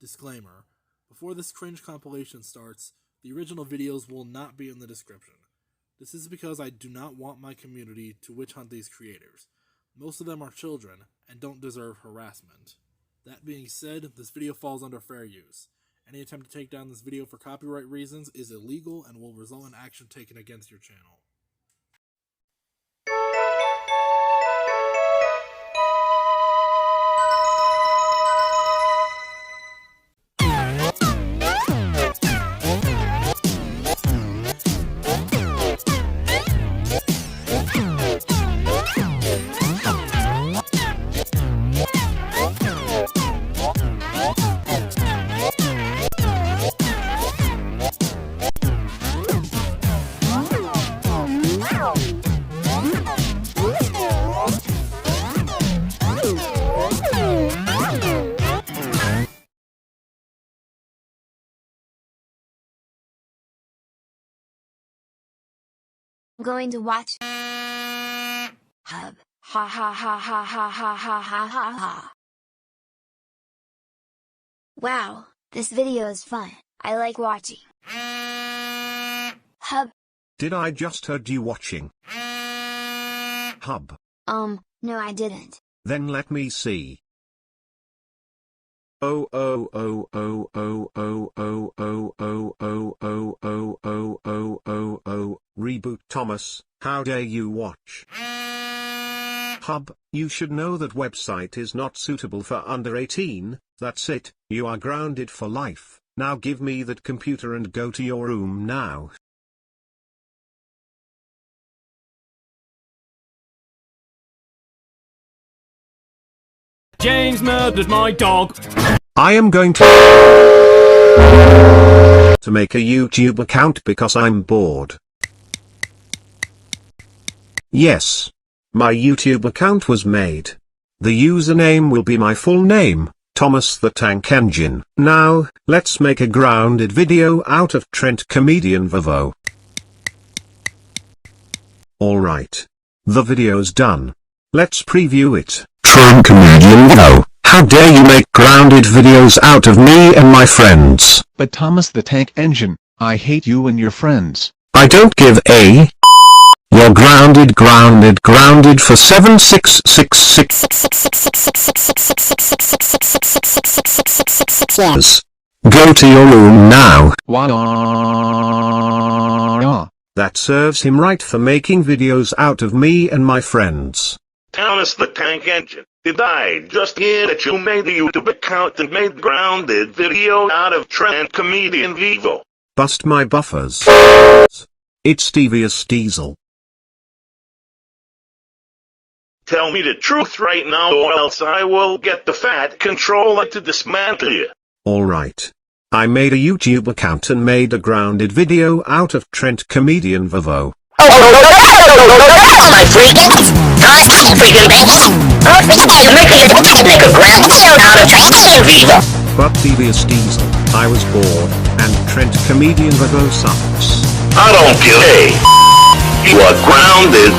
Disclaimer: before this cringe compilation starts, the original videos will not be in the description. This is because I do not want my community to witch hunt these creators. Most of them are children and don't deserve harassment. That being said, this video falls under fair use. Any attempt to take down this video for copyright reasons is illegal and will result in action taken against your channel. I'm going to watch Hub. Ha ha ha ha ha ha ha ha ha ha. Wow, this video is fun. I like watching. Hub. Did I just heard you watching Hub? No I didn't. Then let me see. Oh oh oh oh oh oh oh oh oh oh oh oh oh oh oh oh, reboot Thomas, how dare you watch Hub? You should know that website is not suitable for under 18, that's it, you are grounded for life. Now give me that computer and go to your room now. James murdered my dog. I am going to make a YouTube account because I'm bored. Yes. My YouTube account was made. The username will be my full name, Thomas the Tank Engine. Now, let's make a grounded video out of Trent Comedian Vavo. Alright. The video's done. Let's preview it. Trent Comedian Vavo. How dare you make grounded videos out of me and my friends? But Thomas the Tank Engine, I hate you and your friends. I don't give a. You're grounded for 7666 years. Go to your room now. Wow. That serves him right for making videos out of me and my friends. Thomas the Tank Engine, did I just hear that you made a YouTube account and made grounded video out of Trent Comedian Vivo? Bust my buffers. It's Devious Diesel. Tell me the truth right now or else I will get the fat controller to dismantle you. Alright. I made a YouTube account and made a grounded video out of Trent Comedian Vavo. My freaking freaking bitches. Oh, freaking make a ground video out of Trent Vivo. But Devious Diesel, I was bored, and Trent Comedian Vavo sucks. I don't give a. You are grounded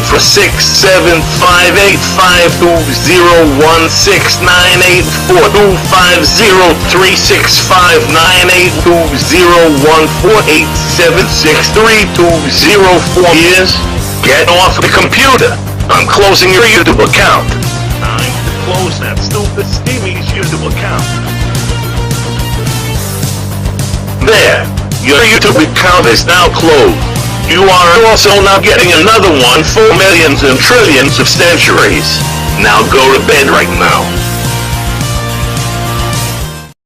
for 6758520169840501487632004 years. Get off the computer. I'm closing your YouTube account. Time to close that stupid Stevie's YouTube account. There. Your YouTube account is now closed. You are also now getting another one for millions and trillions of centuries. Now go to bed right now.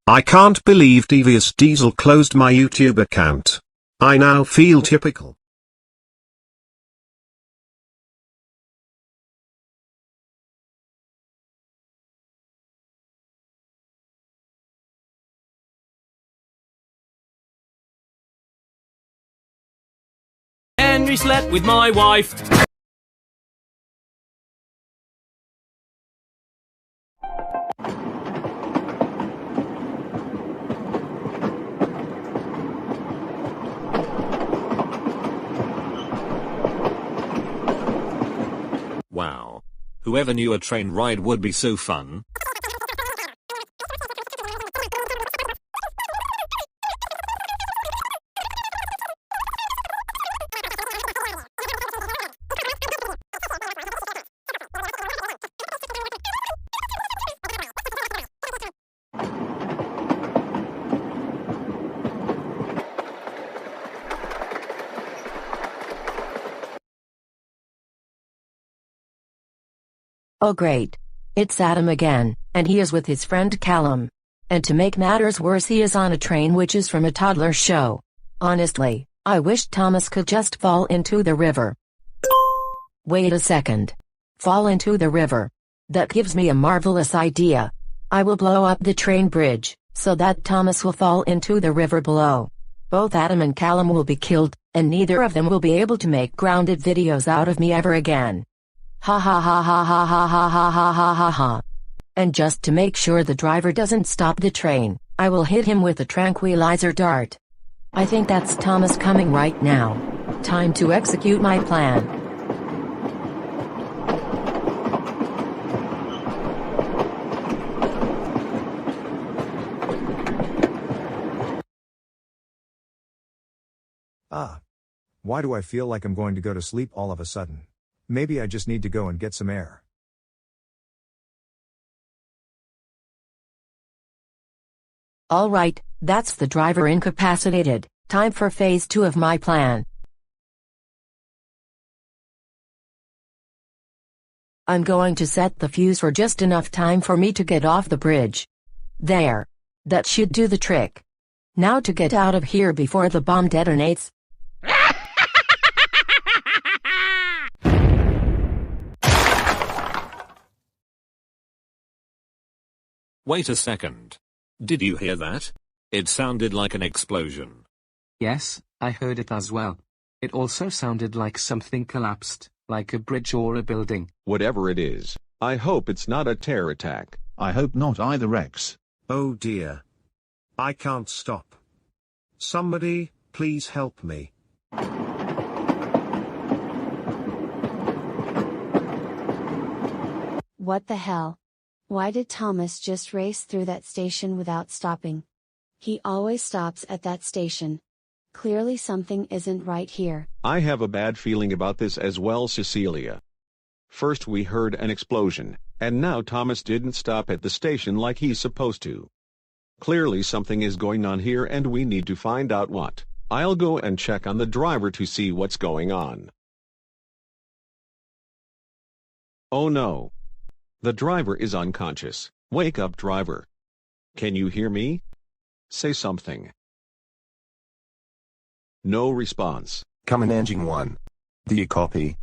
I can't believe Devious Diesel closed my YouTube account. I now feel typical. Henry slept with my wife. Wow. Whoever knew a train ride would be so fun. Oh great. It's Adam again, and he is with his friend Callum. And to make matters worse, he is on a train which is from a toddler show. Honestly, I wish Thomas could just fall into the river. Wait a second. Fall into the river. That gives me a marvelous idea. I will blow up the train bridge, so that Thomas will fall into the river below. Both Adam and Callum will be killed, and neither of them will be able to make grounded videos out of me ever again. Ha ha ha ha ha ha ha ha ha ha ha ha. And just to make sure the driver doesn't stop the train, I will hit him with a tranquilizer dart. I think that's Thomas coming right now. Time to execute my plan. Why do I feel like I'm going to go to sleep all of a sudden? Maybe I just need to go and get some air. Alright, that's the driver incapacitated. Time for phase 2 of my plan. I'm going to set the fuse for just enough time for me to get off the bridge. There. That should do the trick. Now to get out of here before the bomb detonates. Wait a second. Did you hear that? It sounded like an explosion. Yes, I heard it as well. It also sounded like something collapsed, like a bridge or a building. Whatever it is, I hope it's not a terror attack. I hope not either, Rex. Oh dear. I can't stop. Somebody, please help me. What the hell? Why did Thomas just race through that station without stopping? He always stops at that station. Clearly something isn't right here. I have a bad feeling about this as well, Cecilia. First we heard an explosion, and now Thomas didn't stop at the station like he's supposed to. Clearly something is going on here and we need to find out what. I'll go and check on the driver to see what's going on. Oh no. The driver is unconscious. Wake up, driver. Can you hear me? Say something. No response. Come in, Engine 1. Do you copy?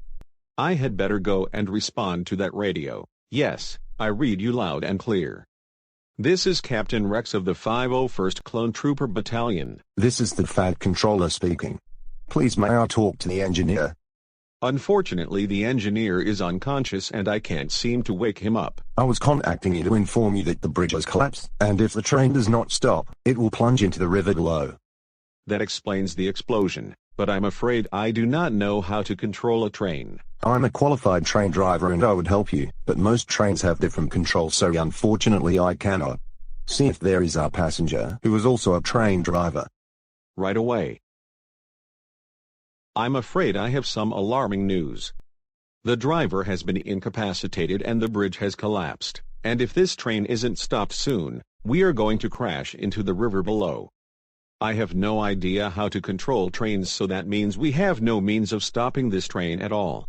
I had better go and respond to that radio. Yes, I read you loud and clear. This is Captain Rex of the 501st Clone Trooper Battalion. This is the FAD controller speaking. Please may I talk to the engineer? Unfortunately, the engineer is unconscious and I can't seem to wake him up. I was contacting you to inform you that the bridge has collapsed, and if the train does not stop, it will plunge into the river below. That explains the explosion, but I'm afraid I do not know how to control a train. I'm a qualified train driver and I would help you, but most trains have different controls, so unfortunately I cannot. See if there is our passenger who is also a train driver. Right away. I'm afraid I have some alarming news. The driver has been incapacitated and the bridge has collapsed, and if this train isn't stopped soon, we are going to crash into the river below. I have no idea how to control trains, so that means we have no means of stopping this train at all.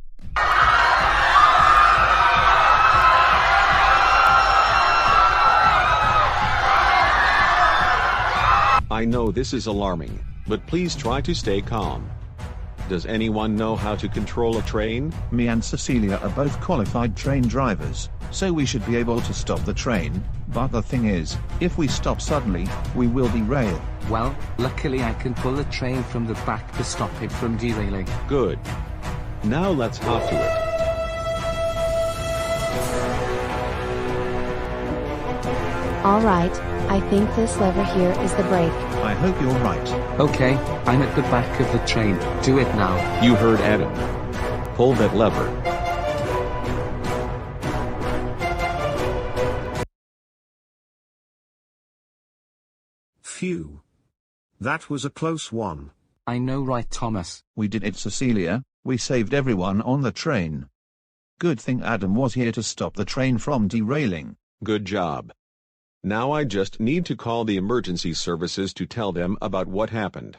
I know this is alarming, but please try to stay calm. Does anyone know how to control a train? Me and Cecilia are both qualified train drivers, so we should be able to stop the train, but the thing is, if we stop suddenly, we will derail. Well, luckily I can pull the train from the back to stop it from derailing. Good. Now let's hop to it. Alright, I think this lever here is the brake. I hope you're right. Okay, I'm at the back of the train. Do it now. You heard Adam. Pull that lever. Phew. That was a close one. I know, right, Thomas? We did it, Cecilia. We saved everyone on the train. Good thing Adam was here to stop the train from derailing. Good job. Now I just need to call the emergency services to tell them about what happened.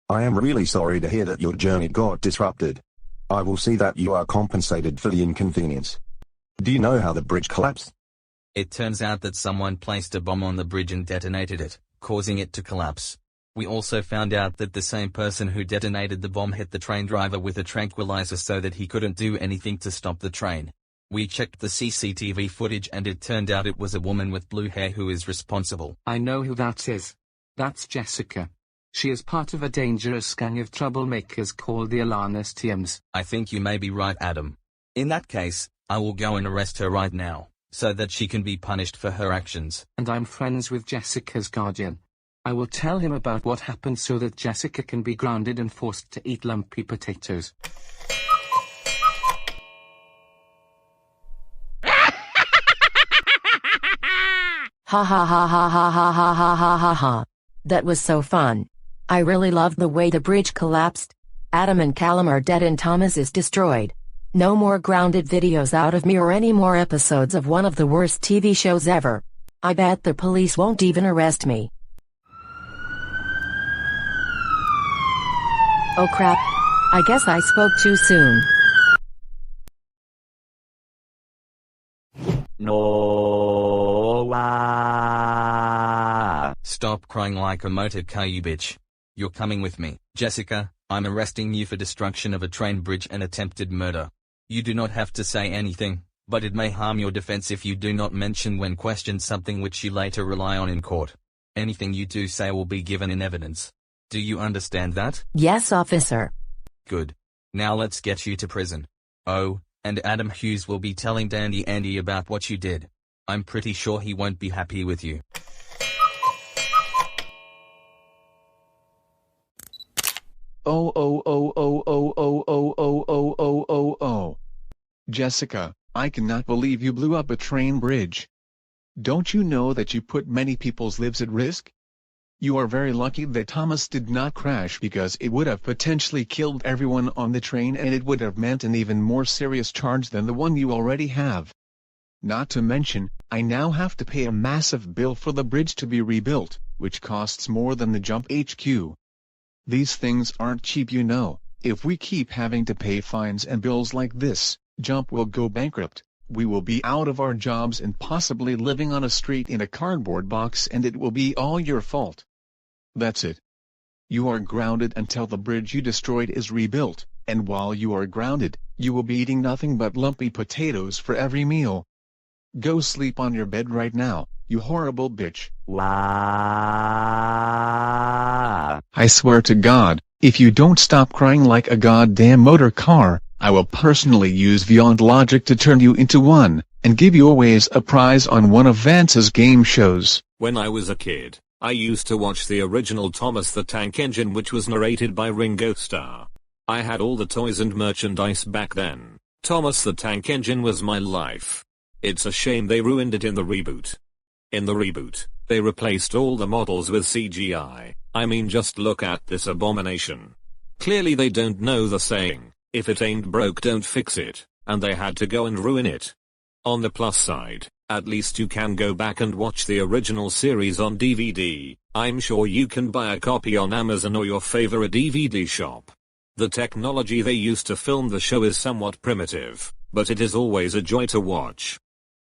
I am really sorry to hear that your journey got disrupted. I will see that you are compensated for the inconvenience. Do you know how the bridge collapsed? It turns out that someone placed a bomb on the bridge and detonated it, causing it to collapse. We also found out that the same person who detonated the bomb hit the train driver with a tranquilizer so that he couldn't do anything to stop the train. We checked the CCTV footage and it turned out it was a woman with blue hair who is responsible. I know who that is. That's Jessica. She is part of a dangerous gang of troublemakers called the Alanis Teams. I think you may be right, Adam. In that case, I will go and arrest her right now, so that she can be punished for her actions. And I'm friends with Jessica's guardian. I will tell him about what happened so that Jessica can be grounded and forced to eat lumpy potatoes. Ha ha ha ha ha ha ha ha ha ha ha. That was so fun. I really loved the way the bridge collapsed. Adam and Callum are dead and Thomas is destroyed. No more grounded videos out of me or any more episodes of one of the worst TV shows ever. I bet the police won't even arrest me. Oh crap. I guess I spoke too soon. Stop crying like a motor car, you bitch. You're coming with me. Jessica, I'm arresting you for destruction of a train bridge and attempted murder. You do not have to say anything, but it may harm your defense if you do not mention when questioned something which you later rely on in court. Anything you do say will be given in evidence. Do you understand that? Yes, officer. Good. Now let's get you to prison. Oh, and Adam Hughes will be telling Dandy Andy about what you did. I'm pretty sure he won't be happy with you. Oh. Jessica, I cannot believe you blew up a train bridge. Don't you know that you put many people's lives at risk? You are very lucky that Thomas did not crash because it would have potentially killed everyone on the train and it would have meant an even more serious charge than the one you already have. Not to mention, I now have to pay a massive bill for the bridge to be rebuilt, which costs more than the Jump HQ. These things aren't cheap, you know. If we keep having to pay fines and bills like this, Jump will go bankrupt. We will be out of our jobs and possibly living on a street in a cardboard box, and it will be all your fault. That's it. You are grounded until the bridge you destroyed is rebuilt, and while you are grounded, you will be eating nothing but lumpy potatoes for every meal. Go sleep on your bed right now, you horrible bitch. I swear to God, if you don't stop crying like a goddamn motor car, I will personally use Beyond Logic to turn you into one, and give you away as a prize on one of Vance's game shows. When I was a kid, I used to watch the original Thomas the Tank Engine, which was narrated by Ringo Starr. I had all the toys and merchandise back then. Thomas the Tank Engine was my life. It's a shame they ruined it in the reboot. In the reboot, they replaced all the models with CGI. I mean, just look at this abomination. Clearly they don't know the saying, if it ain't broke don't fix it, and they had to go and ruin it. On the plus side, at least you can go back and watch the original series on DVD. I'm sure you can buy a copy on Amazon or your favorite DVD shop. The technology they used to film the show is somewhat primitive, but it is always a joy to watch.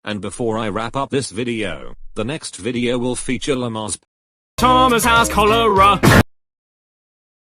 And before I wrap up this video, the next video will feature Lamar's Thomas has cholera.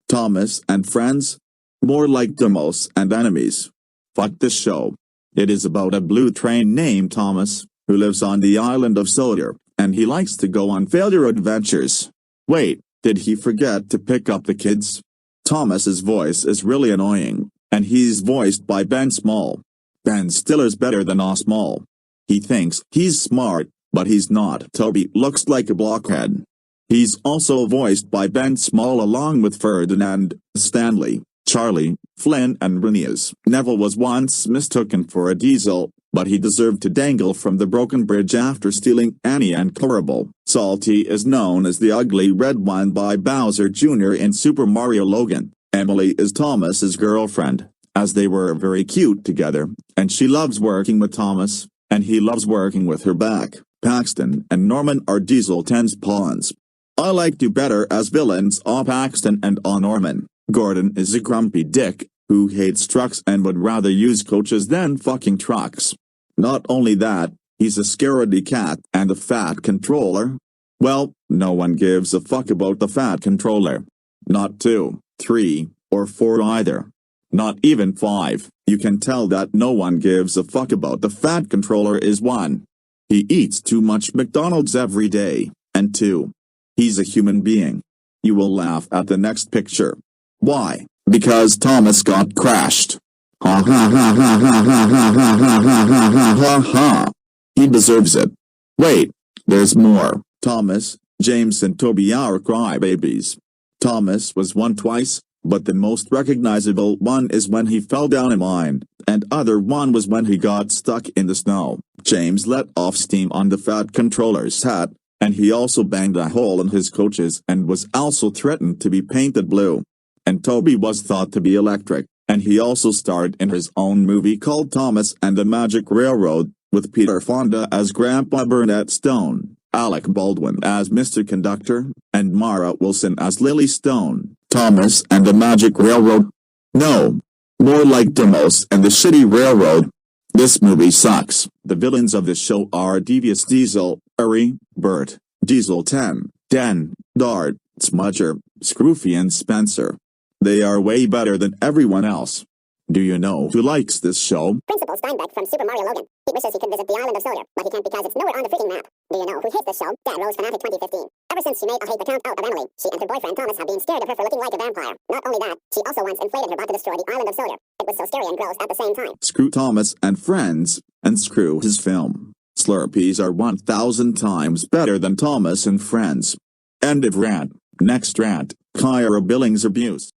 Thomas and friends? More like Demos and enemies. Fuck this show. It is about a blue train named Thomas, who lives on the island of Sawyer, and he likes to go on failure adventures. Wait, did he forget to pick up the kids? Thomas's voice is really annoying, and he's voiced by Ben Small. Ben Stiller's better than Osmall. He thinks he's smart, but he's not. Toby looks like a blockhead. He's also voiced by Ben Small along with Ferdinand, Stanley, Charlie, Flynn and Renius. Neville was once mistaken for a diesel, but he deserved to dangle from the broken bridge after stealing Annie and Corrible. Salty is known as the ugly red one by Bowser Jr. in Super Mario Logan. Emily is Thomas's girlfriend, as they were very cute together, and she loves working with Thomas, and he loves working with her back. Paxton and Norman are Diesel 10's pawns. I like do better as villains on Paxton and on Norman. Gordon is a grumpy dick, who hates trucks and would rather use coaches than fucking trucks. Not only that, he's a scaredy cat and a fat controller. Well, no one gives a fuck about the fat controller. Not 2, 3, or 4 either. Not even 5. You can tell that no one gives a fuck about the fat controller is 1. He eats too much McDonald's every day, and 2. He's a human being. You will laugh at the next picture. Why? Because Thomas got crashed. Ha ha ha ha ha ha ha ha ha ha ha ha ha. He deserves it. Wait, there's more. Thomas, James and Toby are crybabies. Thomas was one twice, but the most recognizable one is when he fell down a mine, and other one was when he got stuck in the snow. James let off steam on the fat controller's hat, and he also banged a hole in his coaches and was also threatened to be painted blue. And Toby was thought to be electric, and he also starred in his own movie called Thomas and the Magic Railroad, with Peter Fonda as Grandpa Burnett Stone, Alec Baldwin as Mr. Conductor, and Mara Wilson as Lily Stone. Thomas and the Magic Railroad? No. More like Demos and the Shitty Railroad. This movie sucks. The villains of the show are Devious Diesel, Uri, Bert, Diesel 10, Den, Dart, Smudger, Scroofy and Spencer. They are way better than everyone else. Do you know who likes this show? Principal Steinbeck from Super Mario Logan. He wishes he could visit the island of Sodor, but he can't because it's nowhere on the freaking map. Do you know who hates this show? Dad Rose Fanatic 2015. Ever since she made a hate account out of Emily, she and her boyfriend Thomas have been scared of her for looking like a vampire. Not only that, she also once inflated her about to destroy the island of Sodor. It was so scary and gross at the same time. Screw Thomas and friends, and screw his film. Slurpees are 1,000 times better than Thomas and Friends. End of rant. Next rant, Kyra Billings abuse.